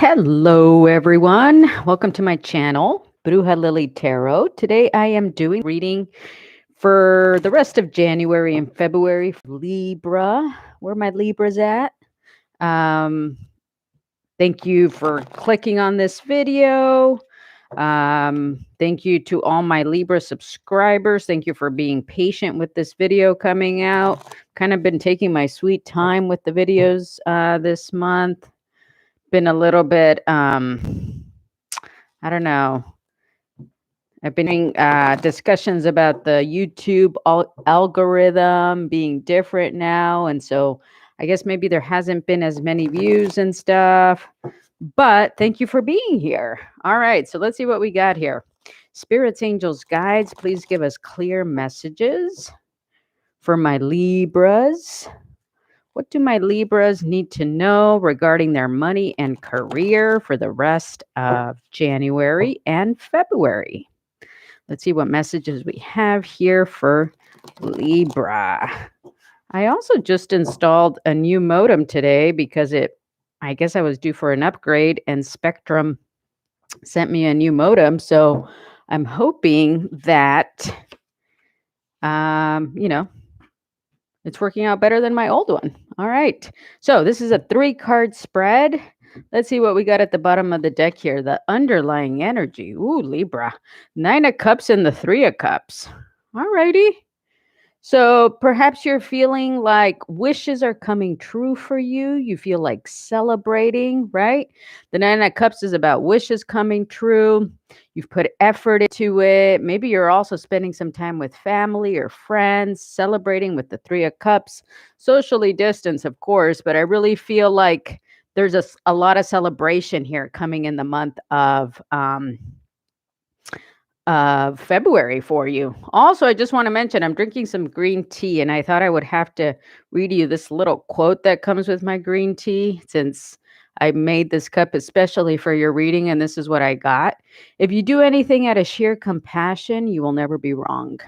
Hello, everyone. Welcome to my channel, Bruja Lily Tarot. Today I am doing reading for the rest of January and February for Libra. Where my Libras at? Um, Thank you for clicking on this video. Thank you to all my Libra subscribers. Thank you for being patient with this video coming out. Kind of been taking my sweet time with the videos this month. Been a little bit I don't know. I've been doing discussions about the YouTube algorithm being different now. And so I guess maybe there hasn't been as many views and stuff. But thank you for being here. All right. So let's see what we got here. Spirits, angels, guides, please give us clear messages for my Libras. What do my Libras need to know regarding their money and career for the rest of January and February? Let's see what messages we have here for Libra. I also just installed a new modem today because I guess I was due for an upgrade and Spectrum sent me a new modem. So I'm hoping that, it's working out better than my old one. All right. So this is a 3-card spread. Let's see what we got at the bottom of the deck here. The underlying energy. Ooh, Libra. 9 of Cups and the 3 of Cups. All righty. So perhaps you're feeling like wishes are coming true for you. You feel like celebrating, right? The 9 of Cups is about wishes coming true. You've put effort into it. Maybe you're also spending some time with family or friends, celebrating with the 3 of Cups. Socially distanced, of course, but I really feel like there's a lot of celebration here coming in the month of February for you. Also, I just want to mention I'm drinking some green tea, and I thought I would have to read you this little quote that comes with my green tea since I made this cup especially for your reading, and this is what I got. If you do anything out of sheer compassion, you will never be wrong.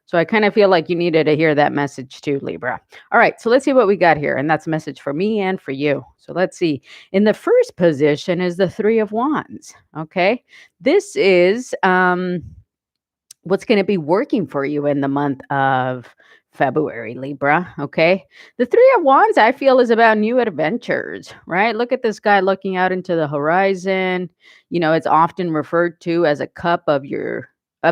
So I kind of feel like you needed to hear that message too, Libra. All right, so let's see what we got here. And that's a message for me and for you. So let's see. In the first position is the 3 of Wands. Okay. This is what's going to be working for you in the month of February, Libra. Okay. The 3 of Wands, I feel, is about new adventures, right? Look at this guy looking out into the horizon. It's often referred to as a cup of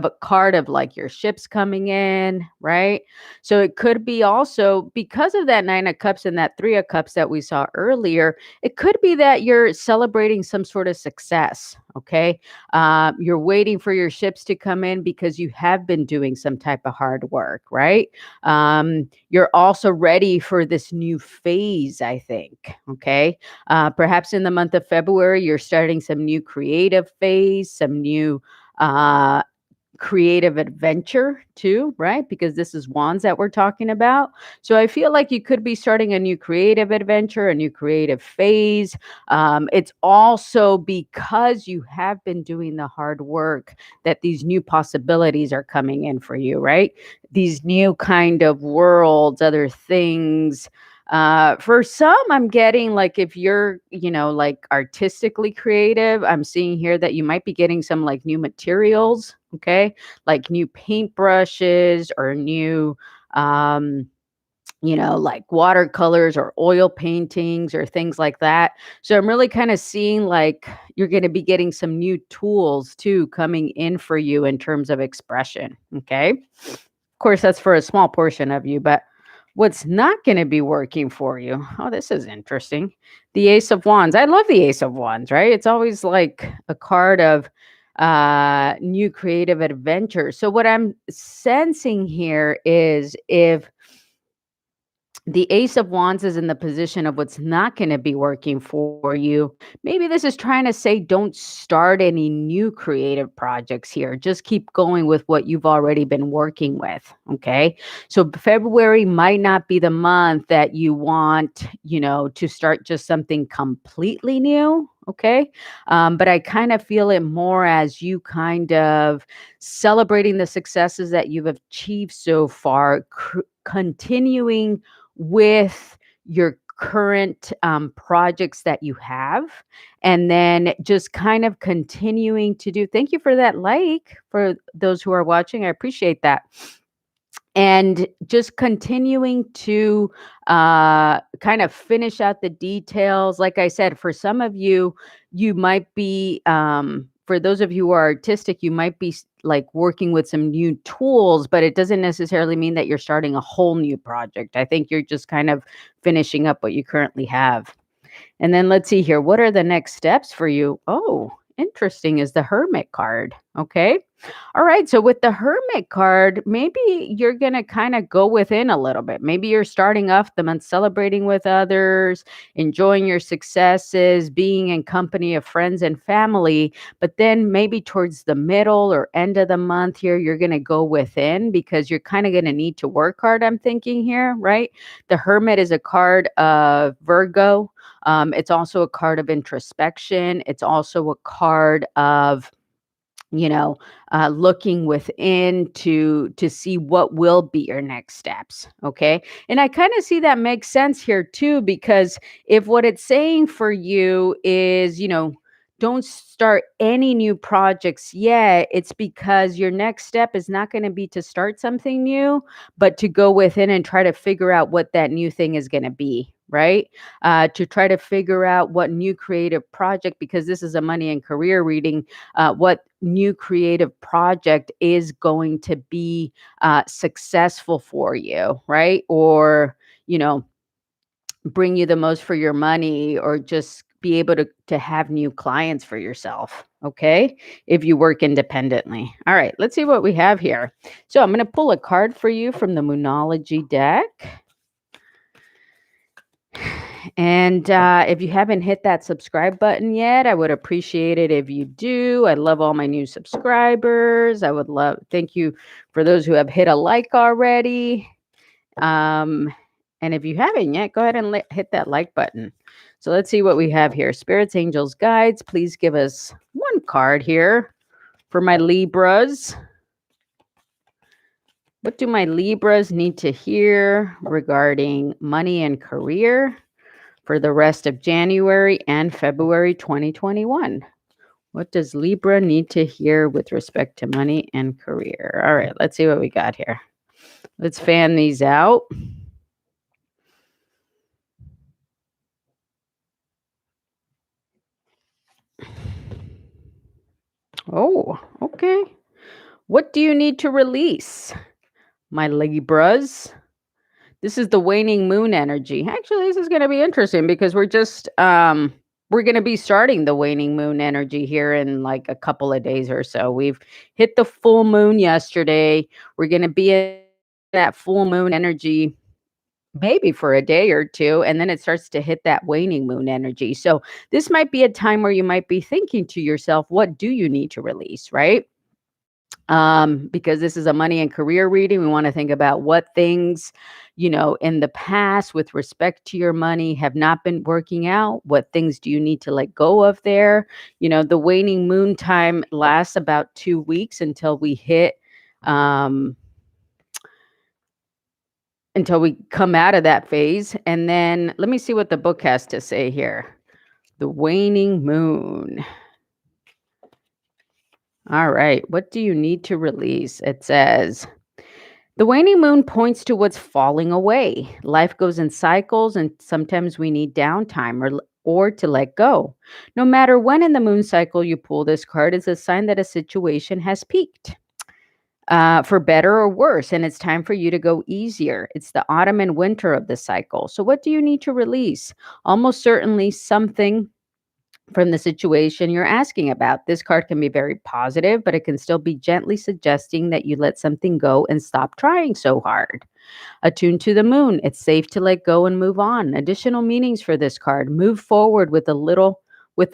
a card of like your ships coming in, right? So it could be also because of that 9 of Cups and that 3 of Cups that we saw earlier, it could be that you're celebrating some sort of success, okay? You're waiting for your ships to come in because you have been doing some type of hard work, right? You're also ready for this new phase, I think, okay? Perhaps in the month of February, you're starting some new creative phase, some new creative adventure too, right? Because this is wands that we're talking about. So I feel like you could be starting a new creative adventure, a new creative phase. It's also because you have been doing the hard work that these new possibilities are coming in for you, right? These new kind of worlds, other things. For some, I'm getting like if you're, like artistically creative, I'm seeing here that you might be getting some like new materials, okay? Like new paintbrushes or new, like watercolors or oil paintings or things like that. So I'm really kind of seeing like you're going to be getting some new tools too coming in for you in terms of expression, okay? Of course, that's for a small portion of you, but what's not going to be working for you? Oh, this is interesting. The Ace of Wands. I love the Ace of Wands, right? It's always like a card of new creative adventure. So what I'm sensing here is if the Ace of Wands is in the position of what's not going to be working for you. Maybe this is trying to say don't start any new creative projects here. Just keep going with what you've already been working with. Okay. So February might not be the month that you want, to start just something completely new. Okay. But I kind of feel it more as you kind of celebrating the successes that you've achieved so far, continuing with your current projects that you have, and then just kind of continuing to do. Thank you for that like for those who are watching. I appreciate that. And just continuing to kind of finish out the details. Like I said, for some of you, you might be, for those of you who are artistic, you might be like working with some new tools, but it doesn't necessarily mean that you're starting a whole new project. I think you're just kind of finishing up what you currently have. And then let's see here. What are the next steps for you? Oh, interesting is the Hermit card. Okay. All right. So with the Hermit card, maybe you're going to kind of go within a little bit. Maybe you're starting off the month celebrating with others, enjoying your successes, being in company of friends and family. But then maybe towards the middle or end of the month here, you're going to go within because you're kind of going to need to work hard. I'm thinking here, right? The Hermit is a card of Virgo. It's also a card of introspection. It's also a card of looking within to see what will be your next steps. Okay, and I kind of see that makes sense here too, because if what it's saying for you is, don't start any new projects yet, it's because your next step is not going to be to start something new, but to go within and try to figure out what that new thing is going to be, right? To try to figure out what new creative project, because this is a money and career reading, what new creative project is going to be successful for you, right? Or, bring you the most for your money, or just be able to have new clients for yourself. Okay. If you work independently. All right. Let's see what we have here. So I'm going to pull a card for you from the Moonology deck. And if you haven't hit that subscribe button yet, I would appreciate it if you do. I love all my new subscribers. I would love, thank you for those who have hit a like already. And if you haven't yet, go ahead and hit that like button. So let's see what we have here. Spirits, angels, guides, please give us one card here for my Libras. What do my Libras need to hear regarding money and career for the rest of January and February 2021? What does Libra need to hear with respect to money and career? All right, let's see what we got here. Let's fan these out. Oh, okay. What do you need to release, my Libras? This is the waning moon energy. Actually, this is going to be interesting because we're going to be starting the waning moon energy here in like a couple of days or so. We've hit the full moon yesterday. We're going to be in that full moon energy maybe for a day or two, and then it starts to hit that waning moon energy. So this might be a time where you might be thinking to yourself, what do you need to release, right? Because this is a money and career reading. We want to think about what things, in the past with respect to your money have not been working out. What things do you need to let go of there? The waning moon time lasts about 2 weeks until we hit, until we come out of that phase. And then let me see what the book has to say here. The waning moon. All right. What do you need to release? It says, the waning moon points to what's falling away. Life goes in cycles, and sometimes we need downtime or to let go. No matter when in the moon cycle you pull this card, it's a sign that a situation has peaked. For better or worse, and it's time for you to go easier. It's the autumn and winter of the cycle. So what do you need to release? Almost certainly something from the situation you're asking about. This card can be very positive, but it can still be gently suggesting that you let something go and stop trying so hard. Attuned to the moon, it's safe to let go and move on. Additional meanings for this card: move forward with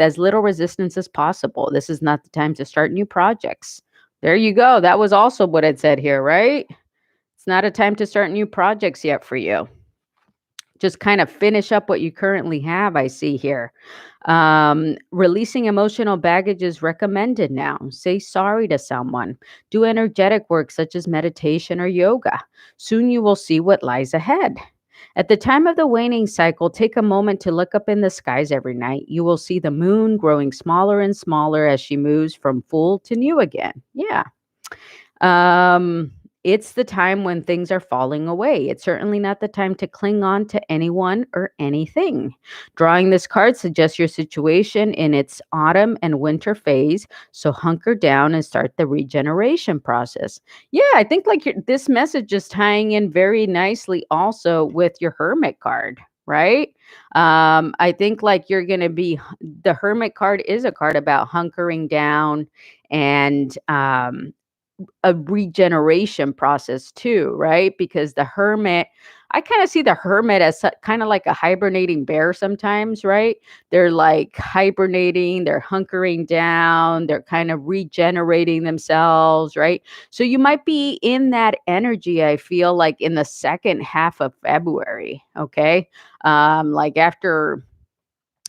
as little resistance as possible. This is not the time to start new projects. There you go. That was also what it said here, right? It's not a time to start new projects yet for you. Just kind of finish up what you currently have, I see here. Releasing emotional baggage is recommended now. Say sorry to someone. Do energetic work such as meditation or yoga. Soon you will see what lies ahead. At the time of the waning cycle, take a moment to look up in the skies every night. You will see the moon growing smaller and smaller as she moves from full to new again. Yeah. Um, it's the time when things are falling away. It's certainly not the time to cling on to anyone or anything. Drawing this card suggests your situation in its autumn and winter phase. So hunker down and start the regeneration process. Yeah, I think like this message is tying in very nicely also with your hermit card. Right. I think like you're going to be the hermit card is a card about hunkering down and a regeneration process too, right? Because the hermit, I kind of see the hermit as kind of like a hibernating bear sometimes, right? They're like hibernating, they're hunkering down, they're kind of regenerating themselves, right? So you might be in that energy, I feel like in the second half of February, okay? Like after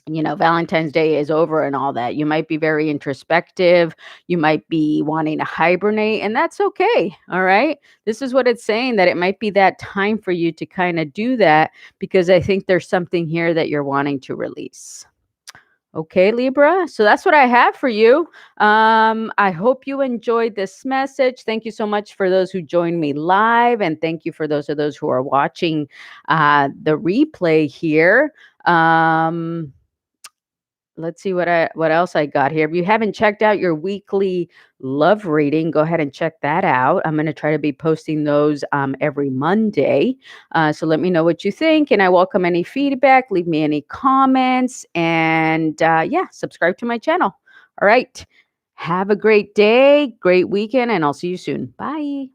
Valentine's Day is over and all that. You might be very introspective. You might be wanting to hibernate, and that's okay. All right. This is what it's saying that it might be that time for you to kind of do that because I think there's something here that you're wanting to release. Okay, Libra. So that's what I have for you. I hope you enjoyed this message. Thank you so much for those who joined me live, and thank you for those who are watching the replay here. Let's see what else I got here. If you haven't checked out your weekly love reading, go ahead and check that out. I'm going to try to be posting those every Monday. So let me know what you think, and I welcome any feedback. Leave me any comments, and yeah, subscribe to my channel. All right. Have a great day, great weekend, and I'll see you soon. Bye.